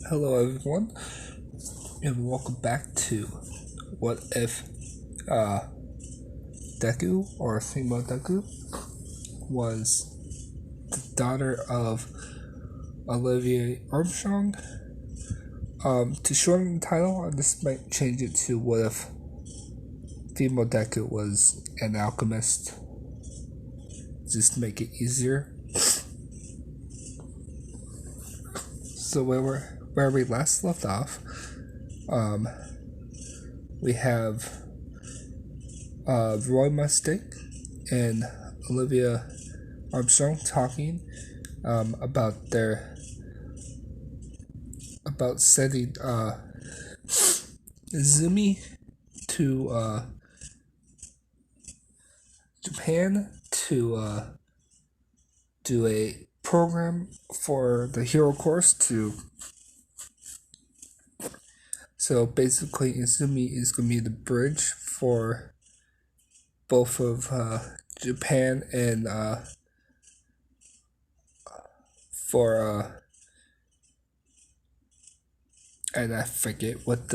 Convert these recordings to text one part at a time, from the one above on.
Hello, everyone, and welcome back to What If uh, Deku, or female Deku, was the daughter of Oliver Armstrong. To shorten the title, I just might change it to What If Female Deku was an alchemist, just to make it easier. So where we last left off, um, we have Roy Mustang and Olivia Armstrong talking about sending Izumi to Japan to do a program for the hero course to. So basically, Izumi is going to be the bridge for both of Japan and for and I forget what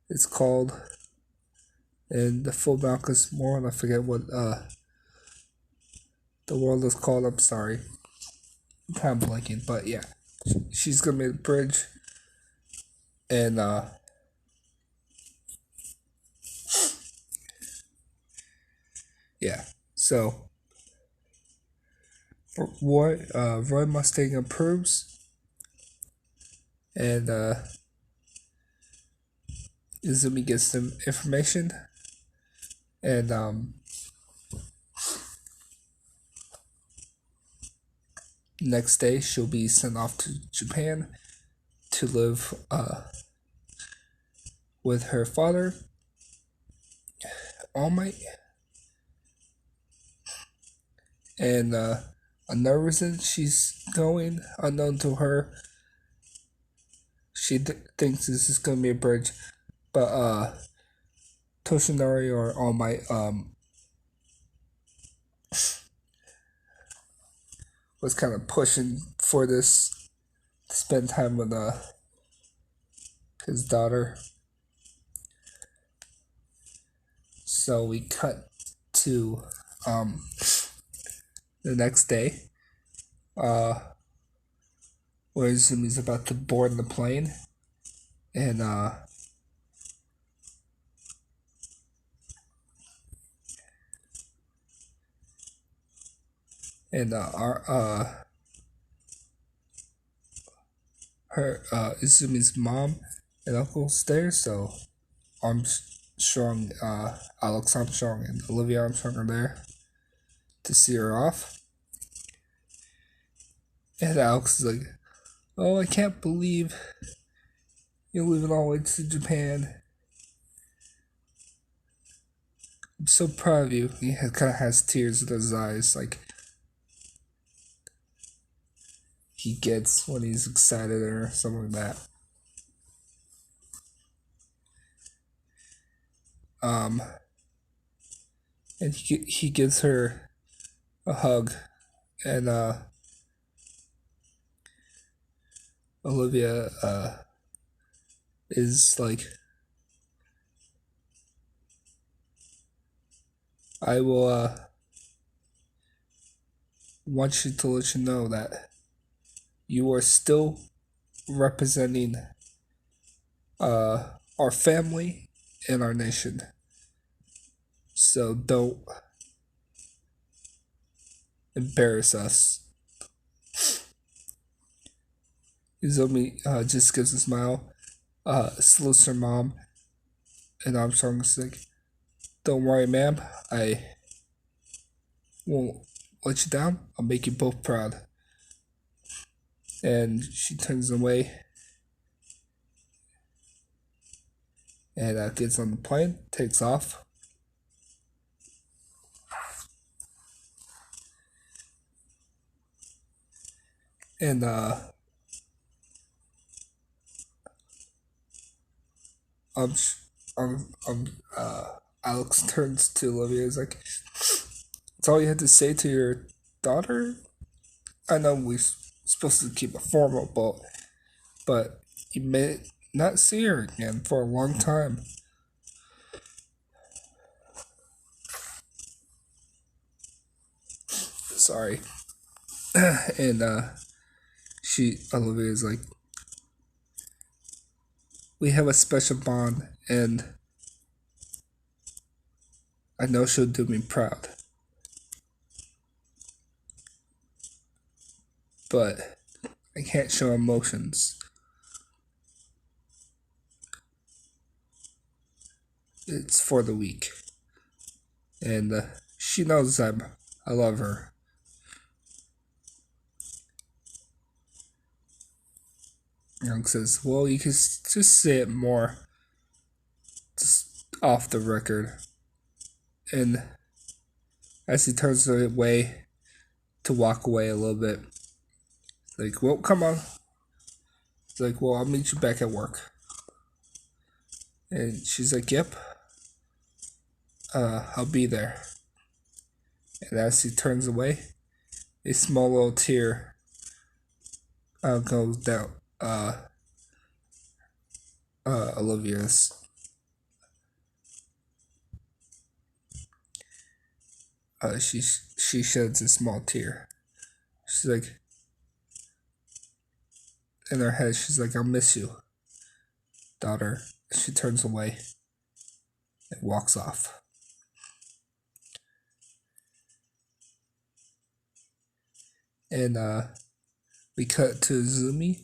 it's called in the full Malchus world. I forget what the world is called. I'm sorry, I'm kind of blanking, but yeah, she's gonna be the bridge, and yeah. So Roy Mustang approves, and Izumi gets some information, and next day she'll be sent off to Japan to live with her father, All Might, and another reason she's going, unknown to her, she thinks this is gonna be a bridge, but Toshinori or All Might was kind of pushing for this to spend time with his daughter. So we cut to the next day, where Zumi's about to board the plane, and our her Izumi's mom and uncle's there, so Armstrong, Alex Armstrong and Olivia Armstrong are there to see her off. And Alex is like, "Oh, I can't believe you're leaving all the way to Japan. I'm so proud of you." He kind of has tears in his eyes, like he gets when he's excited or something like that. Um, and he gives her a hug, and Olivia is like, "I will want you to let you know that you are still representing our family and our nation. So don't embarrass us." Izumi just gives a smile, salutes her mom, and Armstrong's like, "Don't worry, ma'am. I won't let you down. I'll make you both proud." And she turns away and gets on the plane, takes off. And um, Alex turns to Olivia. Is like, "That's all you had to say to your daughter? I know we supposed to keep it formal, but you may not see her again for a long time. Sorry. And Olivia's like, we have a special bond, and I know she'll do me proud. But I can't show emotions. It's for the weak. And she knows I love her. Young says, well, you can just say it more, just off the record. And as he turns away to walk away a little bit, like, well, come on. It's like, well, I'll meet you back at work. And she's like, yep, I'll be there. And as he turns away, a small little tear goes down Olivia's. She sheds a small tear. She's like, in her head, she's like, I'll miss you, daughter. She turns away and walks off. And we cut to Zumi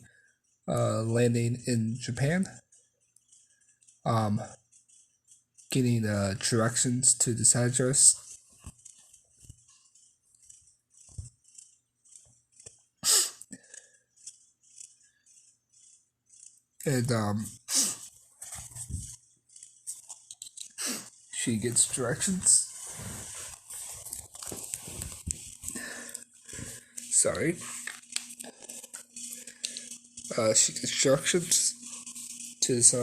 landing in Japan, getting directions to this address. And she gets directions. Sorry. She gets directions to this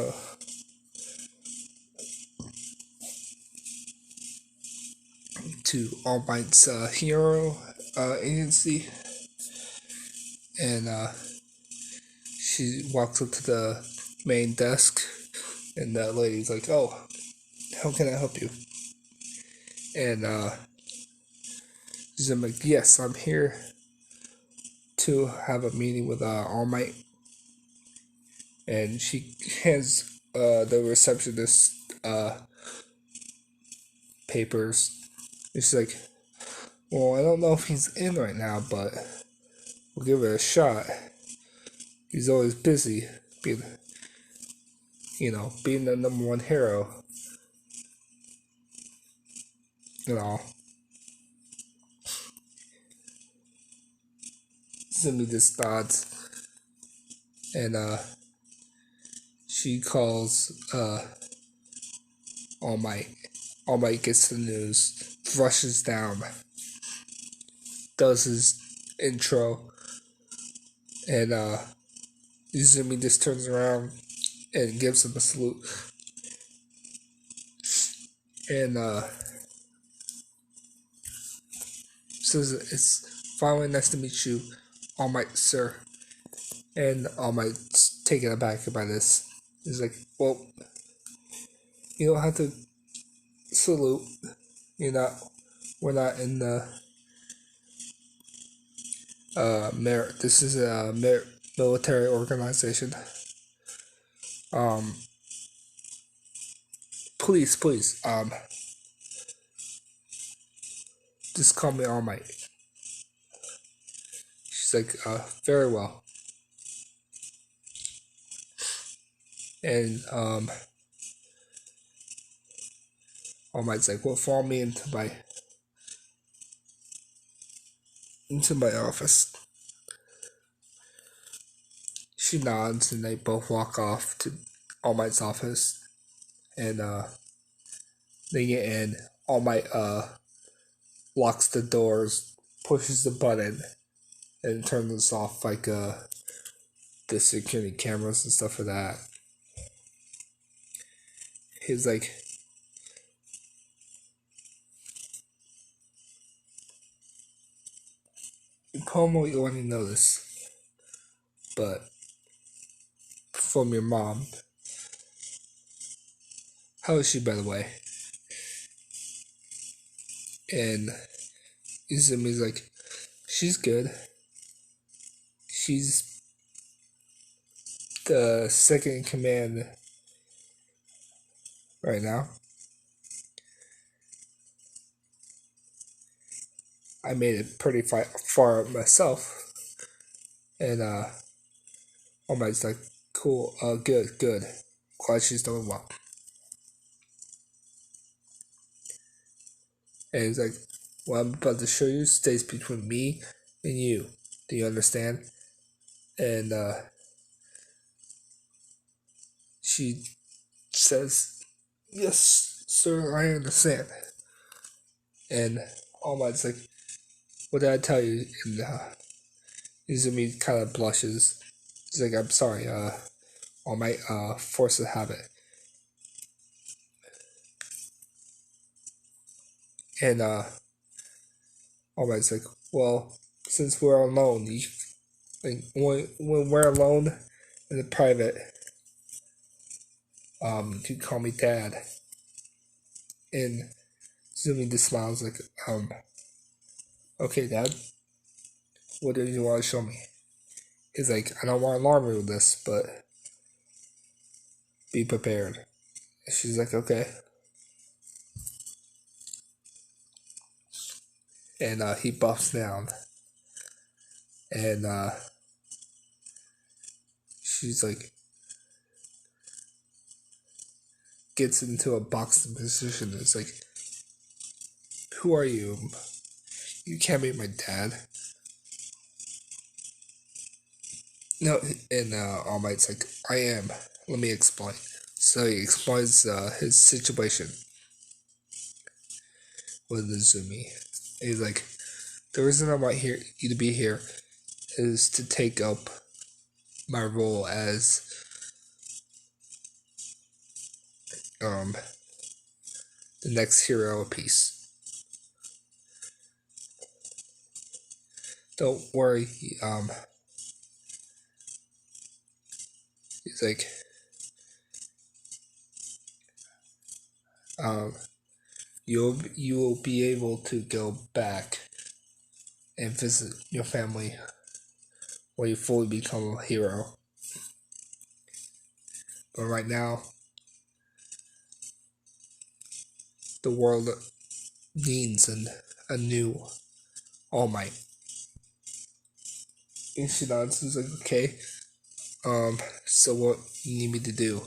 to All Might's hero agency, and she walks up to the main desk, and that lady's like, "Oh, how can I help you?" And she's like, "Yes, I'm here to have a meeting with All Might." And she hands the receptionist papers. And she's like, well, I don't know if he's in right now, but we'll give it a shot. He's always busy being the number one hero. Simi just nods. And she calls All Might. All Might gets the news, rushes down, does his intro, and Izumi just turns around and gives him a salute. And says, it's finally nice to meet you, All Might, sir. And All Might's taken aback by this. He's like, well, you don't have to salute. We're not in the merit. This is a military organization. Please, just call me All Might. She's like, very well. And All Might's like, well, follow me into my office. She nods, and they both walk off to All Might's office. And they get in. All Might locks the doors, pushes the button, and turns off like the security cameras and stuff like that. He's like, Como, you want to know this? but from your mom. How is she, by the way? And Izumi's like, she's good. She's the second in command right now. I made it pretty far myself. And All Might's like, cool, good, good. Glad she's doing well. And he's like, what I'm about to show you stays between me and you. Do you understand? And she says, yes, sir, I understand. And All Might's like, what did I tell you? And Izumi kind of blushes. He's like, I'm sorry, All Might, force of habit. And All Might's like, well, since we're alone, like, when we're alone in the private, you call me dad. And Izumi just smiles like, okay, dad, what do you want to show me? He's like, I don't want to alarm you with this, but be prepared. And she's like, okay. And he buffs down. And she's like, gets into a boxing position. It's like, who are you? You can't be my dad. No, and All Might's like, I am. Let me explain. So he explains his situation with Izumi. He's like, the reason I want you to be here is to take up my role as um the next hero of peace. Don't worry. He's like, um, you will be able to go back and visit your family when you fully become a hero. But right now, the world needs a new All Might. And she nods and is like, okay, so what you need me to do?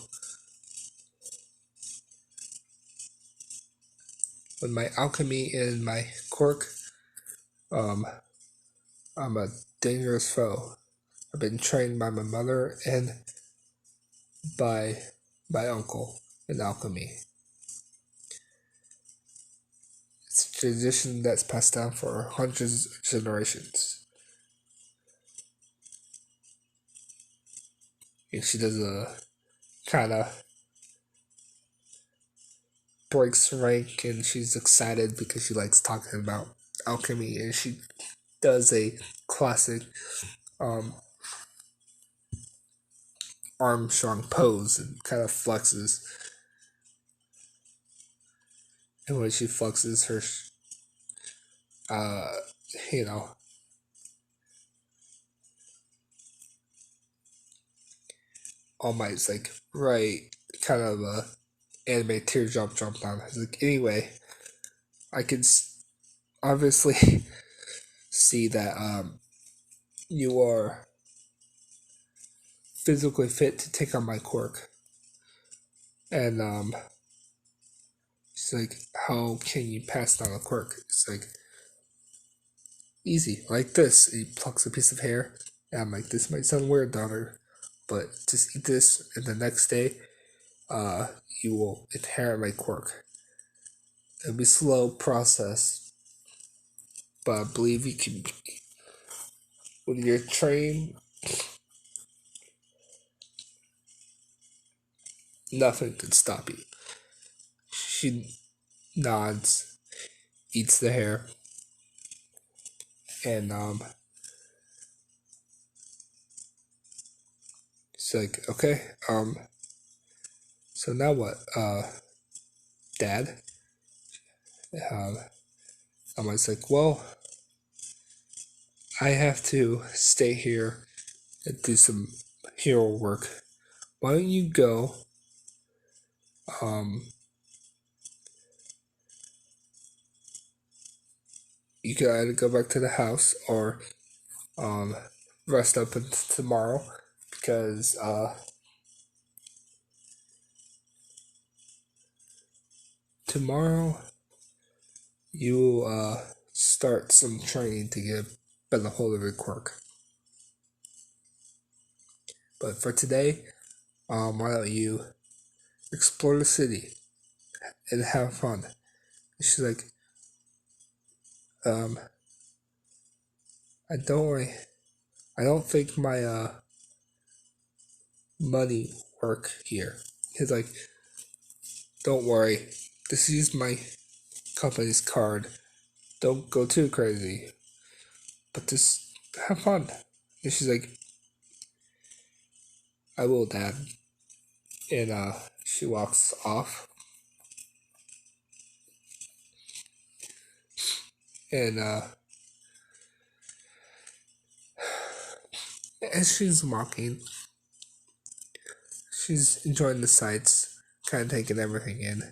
With my alchemy and my quirk, um, I'm a dangerous foe. I've been trained by my mother and by my uncle in alchemy. It's a tradition that's passed down for hundreds of generations. And she does a kind of breaks rank, and she's excited because she likes talking about alchemy, and she does a classic um, Armstrong pose and kind of flexes. And when she flexes her, uh, you know, All Might's like, right, kind of anime teardrop jumped on. It's like, anyway, I can obviously see that you are physically fit to take on my quirk. And she's like, how can you pass down a quirk? It's like, easy, like this. And he plucks a piece of hair. And I'm like, this might sound weird, daughter, but just eat this, and the next day, you will inherit my quirk. It'll be a slow process, but I believe you can. When you're trained, nothing can stop you. She nods, eats the hair, and She's like, okay, so now what, Dad? Um, I was like, well, I have to stay here and do some hero work. Why don't you go, um, you can either go back to the house or, um, rest up until tomorrow because, tomorrow you, start some training to get better hold of your quirk. But for today, why don't you explore the city and have fun? And she's like, um, I don't think my money work here. He's like, don't worry, this is my company's card. Don't go too crazy, but just have fun. And she's like, I will, Dad. And she walks off. And as she's walking, she's enjoying the sights, kind of taking everything in.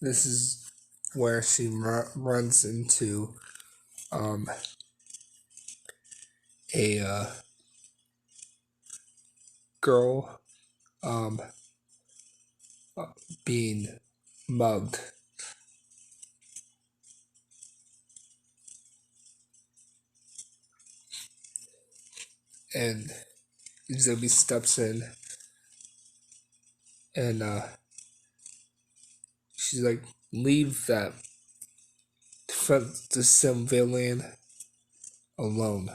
This is where she runs into um, a girl um, being mugged. And Zoe steps in and she's like, leave the civilian alone.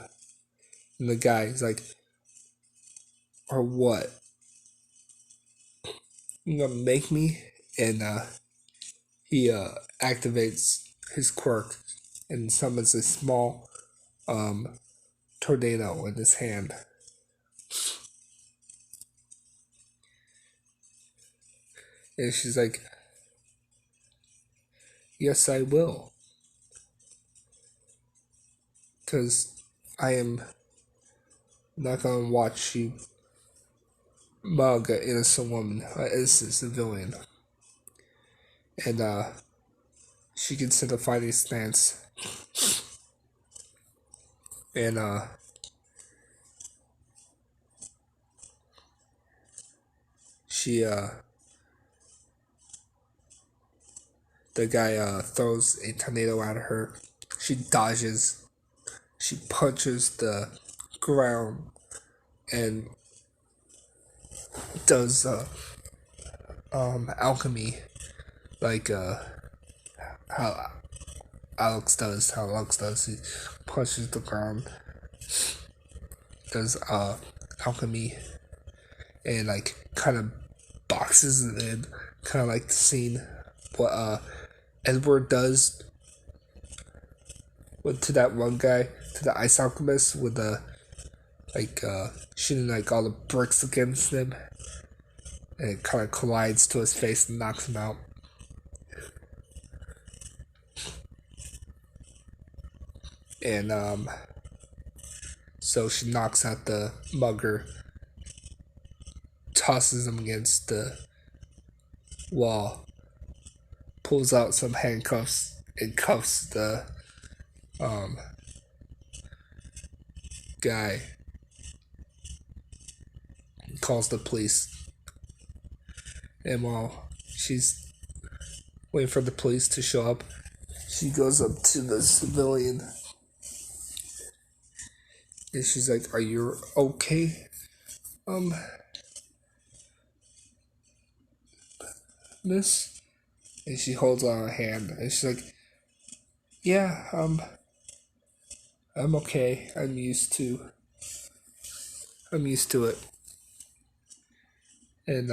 And the guy is like, or what? You gonna make me? And he activates his quirk and summons a small tornado in his hand. And she's like, yes, I will. Because I am not gonna watch you mug an innocent woman, an innocent civilian. And she gets into fighting stance. And she the guy throws a tornado at her. She dodges. She punches the ground and does alchemy like how Alex does. How Alex does. He punches the ground, does alchemy, and like kind of boxes it in, kind of like the scene what Edward does to that one guy, to the ice alchemist, with the like shooting like all the bricks against him, and it kind of collides to his face and knocks him out. And so she knocks out the mugger, tosses him against the wall, pulls out some handcuffs and cuffs the um guy, calls the police. And while she's waiting for the police to show up, she goes up to the civilian and she's like, are you okay? Um, miss? And she holds out her hand and she's like, yeah, I'm okay. I'm used to it. And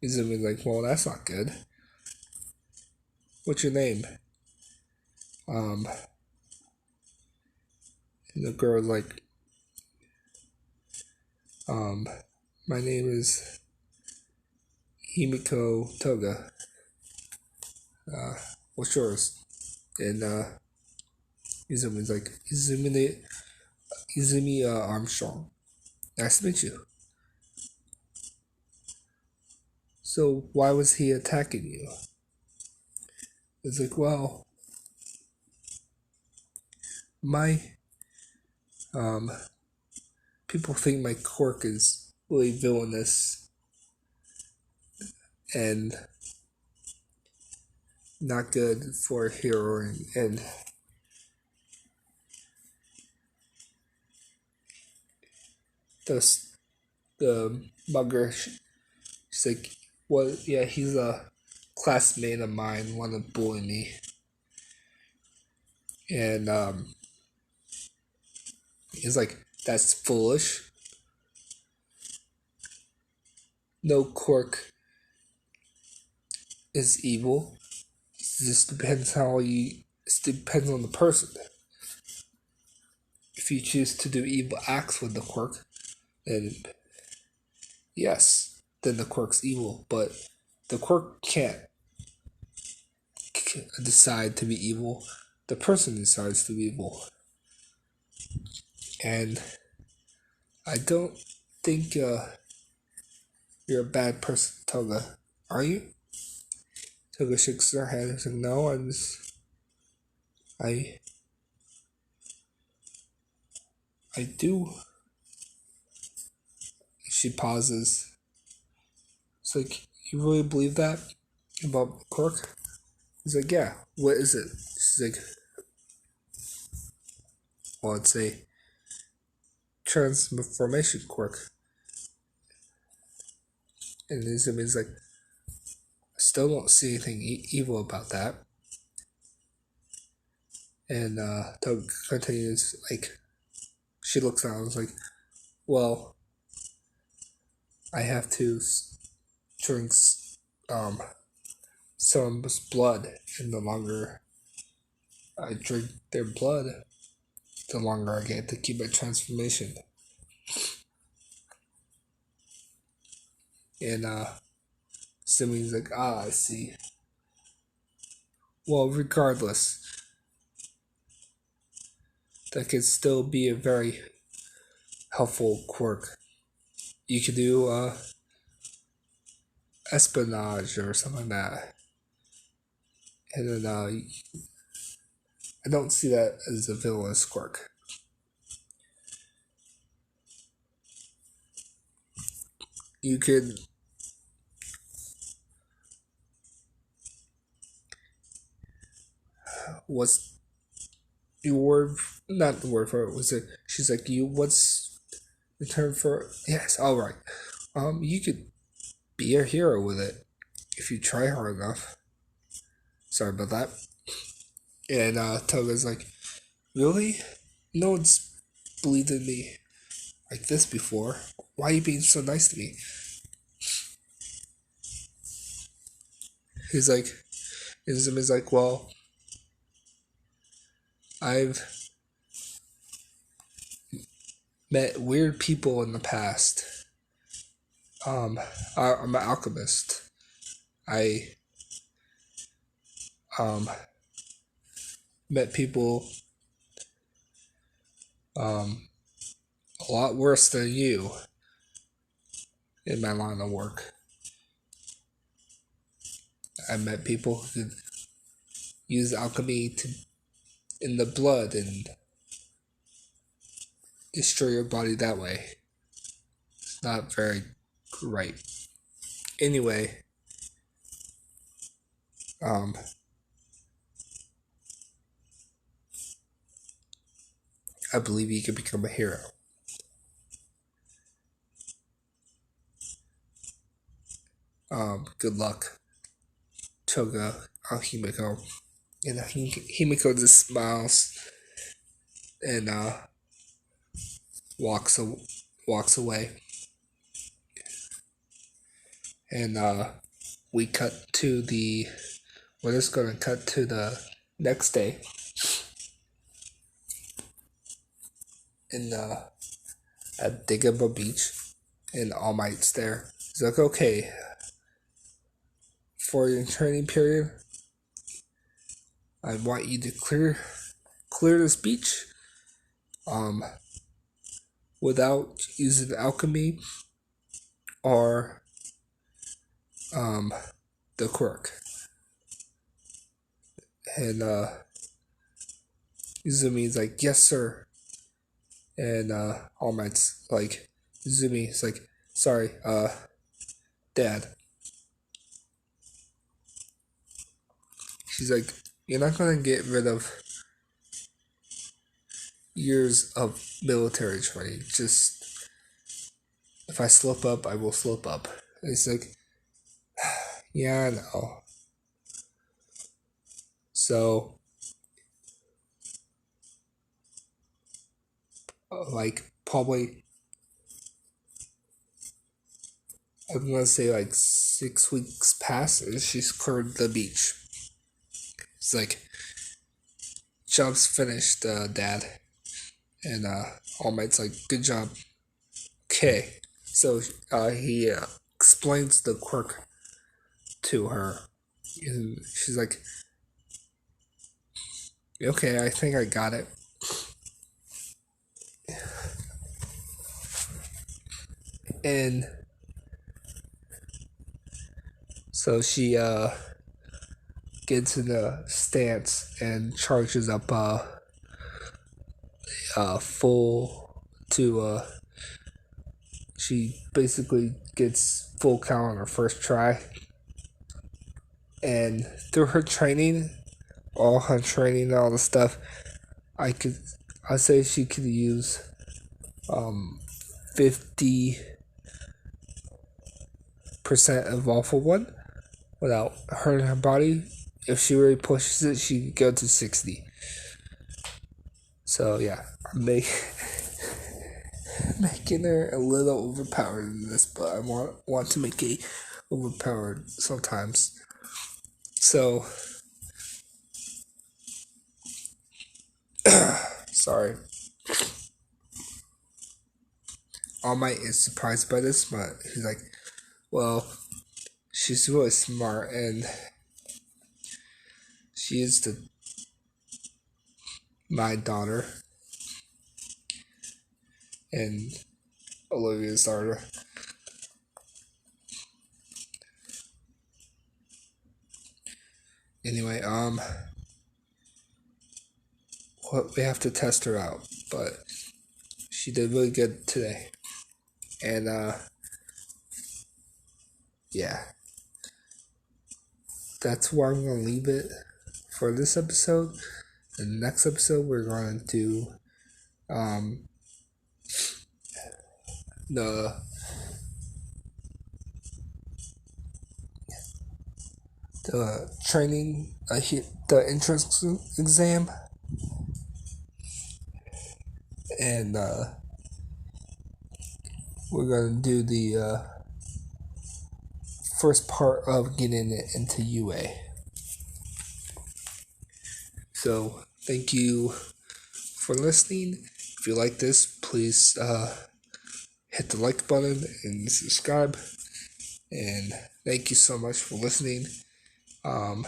Izumi's like, well, that's not good. what's your name? And the girl's like, my name is Himiko Toga. What's yours? And Izumi's like, Izumi Armstrong. Nice to meet you. So why was he attacking you? It's like, well, my um people think my quirk is really villainous and not good for a hero, and the mugger, she's like, well, yeah, he's a classmate of mine, want to bully me, and he's like, that's foolish. No quirk is evil. It just depends how you. It depends on the person. If you choose to do evil acts with the quirk, then yes, then the quirk's evil. But the quirk can't decide to be evil. The person decides to be evil. And I don't think you're a bad person, Toga. Are you? Toga shakes her head and says, no, I I do. She pauses. It's like, you really believe that about quirk? He's like, yeah. What is it? She's like, well, it's a transformation quirk. And Izumi's like, I still don't see anything evil about that. And Toga continues, like, she looks down and is like, well, I have to drink someone's blood, and the longer I drink their blood, the longer I get to keep my transformation. And Simi's like, I see. Well, regardless, that could still be a very helpful quirk. You could do espionage or something like that. And then I don't see that as a villainous quirk. You could what's your word? Not the word for it. Was it? She's like, you. What's the term for? Yes. All right. You could be a hero with it if you try hard enough. Sorry about that. And Toga's like, really? No one's believed in me like this before. Why are you being so nice to me? He's like, Izumi's like, well, I've met weird people in the past. I'm an alchemist. I met people a lot worse than you in my line of work. I met people who could use alchemy to in the blood and destroy your body that way. It's not very great. Anyway, I believe you can become a hero. Good luck, Toga, Himiko. And Himiko just smiles and walks away. And we cut to the we're just gonna cut to the next day in at Diggable Beach, and All Might's there. He's like, okay, for your training period, I want you to clear this beach, without using alchemy or the quirk. And Izumi's like, yes sir. And All Might's like, Izumi's like, sorry, Dad. She's like, you're not gonna get rid of years of military training. Just, if I slip up, I will slip up. And he's like, yeah, I know. So, like, probably, I'm gonna say like 6 weeks pass, and she's cleared the beach. It's like, job's finished, Dad. And All Might's like, good job. Okay. So he explains the quirk to her. And she's like, okay, I think I got it. And so she gets in a stance and charges up full to she basically gets full count on her first try. And through her training, all the stuff, I'd say she could use 50% of Awful One without hurting her body. If she really pushes it, she could go to 60. So yeah, I'm making her a little overpowered in this, but I want to make it overpowered sometimes. So sorry. All Might is surprised by this, but he's like, well, she's really smart, and she is my daughter and Olivia's daughter. Anyway, we have to test her out, but she did really good today. And yeah, that's where I'm gonna leave it for this episode. The next episode, we're gonna do the training, the entrance exam, and we're gonna do the first part of getting it into UA. So thank you for listening. If you like this, please hit the like button and subscribe. And thank you so much for listening. I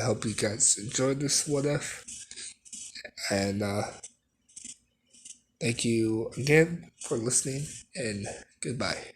hope you guys enjoyed this What If. And thank you again for listening, and goodbye.